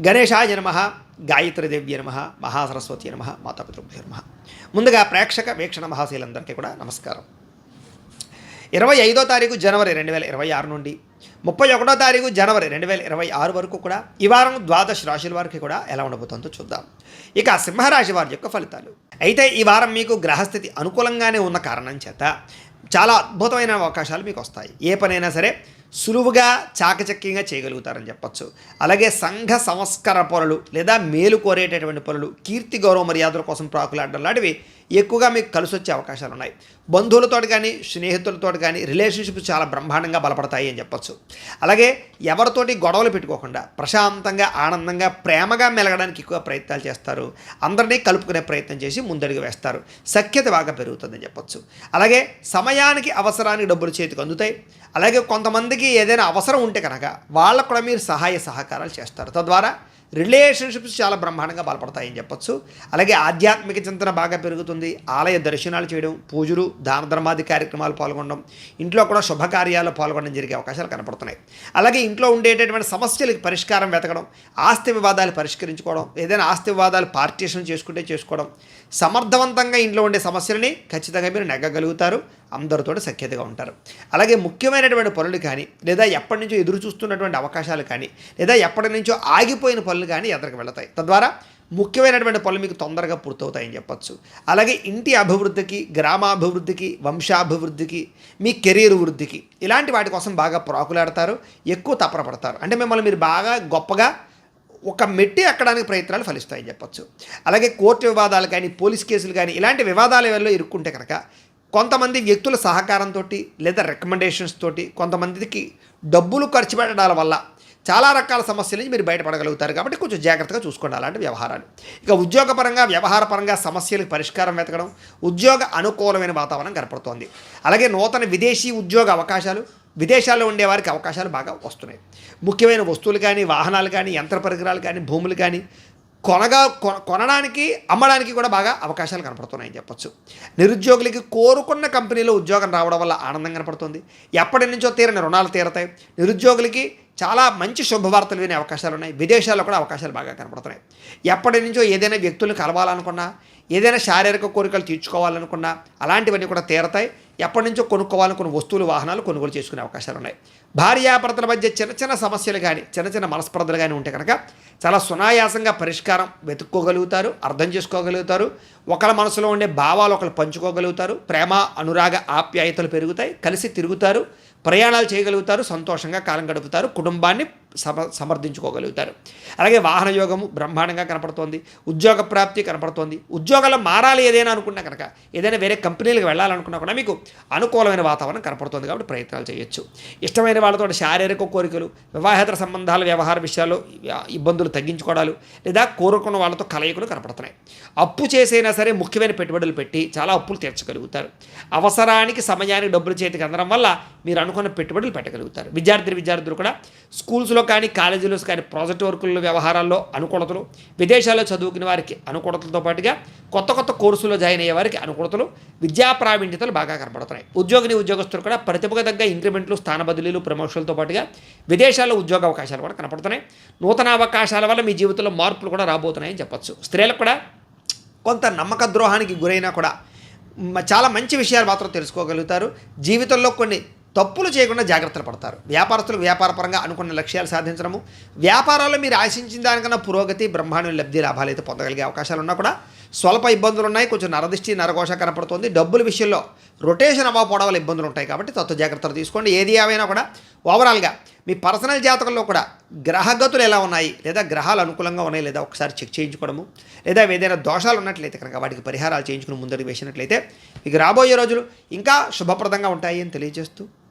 గణేశాయ నమః, గాయత్రీదేవ్య నమః, మహాసరస్వతి నమః, మాతాపితృభ్యో నమః. ముందుగా ప్రేక్షక వీక్షణ మహాశీలందరికీ కూడా నమస్కారం. 25వ తారీఖు జనవరి 2026 నుండి 31వ తారీఖు జనవరి 2026 వరకు కూడా ఈ వారం ద్వాదశ రాశుల వారికి కూడా ఎలా ఉండబోతుందో చూద్దాం. ఇక సింహరాశి వారి యొక్క ఫలితాలు. అయితే ఈ వారం మీకు గ్రహస్థితి అనుకూలంగానే ఉన్న కారణం చేత చాలా అద్భుతమైన అవకాశాలు మీకు వస్తాయి. ఏ పనైనా సరే సులువుగా చాకచక్యంగా చేయగలుగుతారని చెప్పచ్చు. అలాగే సంఘ సంస్కార పనులు లేదా మేలు కోరేటటువంటి పనులు, కీర్తి గౌరవ మర్యాదల కోసం ప్రాకులాడడం లాంటివి ఎక్కువగా మీకు కలిసి వచ్చే అవకాశాలు ఉన్నాయి. బంధువులతో కానీ స్నేహితులతో కానీ రిలేషన్షిప్స్ చాలా బ్రహ్మాండంగా బలపడతాయి అని చెప్పచ్చు. అలాగే ఎవరితోటి గొడవలు పెట్టుకోకుండా ప్రశాంతంగా ఆనందంగా ప్రేమగా మెలగడానికి ఎక్కువ ప్రయత్నాలు చేస్తారు. అందరినీ కలుపుకునే ప్రయత్నం చేసి ముందడుగు వేస్తారు. సఖ్యత బాగా పెరుగుతుందని చెప్పచ్చు. అలాగే సమయానికి అవసరానికి డబ్బులు చేతికి అందుతాయి. అలాగే కొంతమందికి ఏదైనా అవసరం ఉంటే కనుక వాళ్ళకు కూడా మీరు సహాయ సహకారాలు చేస్తారు. తద్వారా రిలేషన్షిప్స్ చాలా బ్రహ్మాండంగా బలపడతాయని చెప్పచ్చు. అలాగే ఆధ్యాత్మిక చింతన బాగా పెరుగుతుంది. ఆలయ దర్శనాలు చేయడం, పూజలు, దాన ధర్మాది కార్యక్రమాలు పాల్గొనడం, ఇంట్లో కూడా శుభకార్యాల్లో పాల్గొనడం జరిగే అవకాశాలు కనపడుతున్నాయి. అలాగే ఇంట్లో ఉండేటటువంటి సమస్యలకు పరిష్కారం వెతకడం, ఆస్తి వివాదాలు పరిష్కరించుకోవడం, ఏదైనా ఆస్తి వివాదాలు పార్టీషన్ చేసుకుంటే చేసుకోవడం, సమర్థవంతంగా ఇంట్లో ఉండే సమస్యలని ఖచ్చితంగా మీరు నెగ్గగలుగుతారు. అందరితో సఖ్యతగా ఉంటారు. అలాగే ముఖ్యమైనటువంటి పనులు కానీ లేదా ఎప్పటి నుంచో ఎదురు చూస్తున్నటువంటి అవకాశాలు కానీ లేదా ఎప్పటి నుంచో ఆగిపోయిన పనులు కానీ ఎదురుకు వెళతాయి. తద్వారా ముఖ్యమైనటువంటి పనులు మీకు తొందరగా పూర్తవుతాయని చెప్పచ్చు. అలాగే ఇంటి అభివృద్ధికి, గ్రామాభివృద్ధికి, వంశాభివృద్ధికి, మీ కెరీర్ వృద్ధికి ఇలాంటి వాటి కోసం బాగా ప్రాకులాడతారు, ఎక్కువ తపనపడతారు. అంటే మిమ్మల్ని మీరు బాగా గొప్పగా ఒక మెట్టి ఎక్కడానికి ప్రయత్నాలు ఫలిస్తాయని చెప్పచ్చు. అలాగే కోర్టు వివాదాలు కానీ పోలీస్ కేసులు కానీ ఇలాంటి వివాదాల వల్ల ఇరుక్కుంటే కనుక కొంతమంది వ్యక్తుల సహకారంతో లేదా రికమెండేషన్స్ తోటి కొంతమందికి డబ్బులు ఖర్చు పెట్టడాల వల్ల చాలా రకాల సమస్యల నుంచి మీరు బయటపడగలుగుతారు. కాబట్టి కొంచెం జాగ్రత్తగా చూసుకోండి అలాంటి వ్యవహారాలు. ఇక ఉద్యోగపరంగా వ్యవహారపరంగా సమస్యలకు పరిష్కారం వెతకడం, ఉద్యోగ అనుకూలమైన వాతావరణం కనపడుతోంది. అలాగే నూతన విదేశీ ఉద్యోగ అవకాశాలు, విదేశాల్లో ఉండేవారికి అవకాశాలు బాగా వస్తున్నాయి. ముఖ్యమైన వస్తువులు కానీ, వాహనాలు కానీ, యంత్ర పరికరాలు కానీ, భూములు కానీ కొనడానికి అమ్మడానికి కూడా బాగా అవకాశాలు కనపడుతున్నాయని చెప్పచ్చు. నిరుద్యోగులకి కోరుకున్న కంపెనీలో ఉద్యోగం రావడం వల్ల ఆనందం కనపడుతుంది. ఎప్పటి నుంచో తీరని రుణాలు తీరతాయి. నిరుద్యోగులకి చాలా మంచి శుభవార్తలు వినే అవకాశాలు ఉన్నాయి. విదేశాల్లో కూడా అవకాశాలు బాగా కనపడుతున్నాయి. ఎప్పటి నుంచో ఏదైనా వ్యక్తులను కలవాలనుకున్నా, ఏదైనా శారీరక కోరికలు తీర్చుకోవాలనుకున్నా అలాంటివన్నీ కూడా తీరతాయి. ఎప్పటి నుంచో కొనుక్కోవాలనుకున్న వస్తువులు, వాహనాలు కొనుగోలు చేసుకునే అవకాశాలు ఉన్నాయి. భార్యాభర్తల మధ్య చిన్న చిన్న సమస్యలు కానీ, చిన్న చిన్న మనస్పర్ధలు కానీ ఉంటే కనుక చాలా సునాయాసంగా పరిష్కారం వెతుక్కోగలుగుతారు, అర్థం చేసుకోగలుగుతారు. ఒకళ్ళ మనసులో ఉండే భావాలు ఒకళ్ళు పంచుకోగలుగుతారు. ప్రేమ, అనురాగ, ఆప్యాయతలు పెరుగుతాయి. కలిసి తిరుగుతారు, ప్రయాణాలు చేయగలుగుతారు, సంతోషంగా కాలం గడుపుతారు, కుటుంబాన్ని సమర్థించుకోగలుగుతారు. అలాగే వాహన యోగము బ్రహ్మాండంగా కనపడుతోంది. ఉద్యోగ ప్రాప్తి కనపడుతోంది. ఉద్యోగాల్లో మారాలి ఏదైనా అనుకున్నా కనుక, ఏదైనా వేరే కంపెనీలకు వెళ్ళాలనుకున్నా కూడా మీకు అనుకూలమైన వాతావరణం కనపడుతుంది. కాబట్టి ప్రయత్నాలు చేయొచ్చు. ఇష్టమైన వాళ్ళతో శారీరక కోరికలు, వివాహేతర సంబంధాల వ్యవహార విషయాల్లో ఇబ్బందులు తగ్గించుకోవడాలు లేదా కోరుకున్న వాళ్ళతో కలయికలు కనపడుతున్నాయి. అప్పు చేసైనా సరే ముఖ్యమైన పెట్టుబడులు పెట్టి చాలా అప్పులు తీర్చగలుగుతారు. అవసరానికి సమయానికి డబ్బులు చేతికి అందడం వల్ల మీరు అనుకున్న పెట్టుబడులు పెట్టగలుగుతారు. విద్యార్థులు కూడా స్కూల్స్లో కానీ కాలేజీలో కానీ ప్రాజెక్ట్ వర్కుల వ్యవహారాల్లో అనుకూలతలు, విదేశాల్లో చదువుకునే వారికి అనుకూలతలతో పాటుగా కొత్త కొత్త కోర్సులో జాయిన్ అయ్యే వారికి అనుకూలతలు, విద్యా ప్రావీణ్యతలు బాగా కనపడుతున్నాయి. ఉద్యోగస్తులు కూడా ప్రతిభకు తగ్గ ఇంక్రిమెంట్లు, స్థాన బదిలీలు, ప్రమోషన్లతో పాటుగా విదేశాల్లో ఉద్యోగ అవకాశాలు కూడా కనపడుతున్నాయి. నూతన అవకాశాల వల్ల మీ జీవితంలో మార్పులు కూడా రాబోతున్నాయని చెప్పచ్చు. స్త్రీలకు కూడా కొంత నమ్మక ద్రోహానికి గురైనా కూడా చాలా మంచి విషయాలు మాత్రం తెలుసుకోగలుగుతారు. జీవితంలో కొన్ని తప్పులు చేయకుండా జాగ్రత్తలు పడతారు. వ్యాపారస్తులకు వ్యాపారపరంగా అనుకున్న లక్ష్యాలు సాధించడము, వ్యాపారాల్లో మీరు ఆశించిన దానికన్నా పురోగతి, బ్రహ్మాండ లబ్ధి, లాభాలు అయితే పొందగలిగే అవకాశాలు ఉన్నా కూడా స్వల్ప ఇబ్బందులు ఉన్నాయి. కొంచెం నరదిష్టి, నరఘోష కనపడుతుంది. డబ్బుల విషయంలో రొటేషన్ అవ్వకపోవడం వల్ల ఇబ్బందులు ఉంటాయి. కాబట్టి తత్వ జాగ్రత్తలు తీసుకోండి. ఏది ఏమైనా కూడా ఓవరాల్గా మీ పర్సనల్ జాతకంలో కూడా గ్రహగతులు ఎలా ఉన్నాయి లేదా గ్రహాలు అనుకూలంగా ఉన్నాయి లేదా ఒకసారి చెక్ చేయించుకోవడము, లేదా ఏదైనా దోషాలు ఉన్నట్లయితే కనుక వాటికి పరిహారాలు చేయించుకుని ముందడుగు వేసినట్లయితే మీకు రాబోయే రోజులు ఇంకా శుభప్రదంగా ఉంటాయి అని తెలియజేస్తూ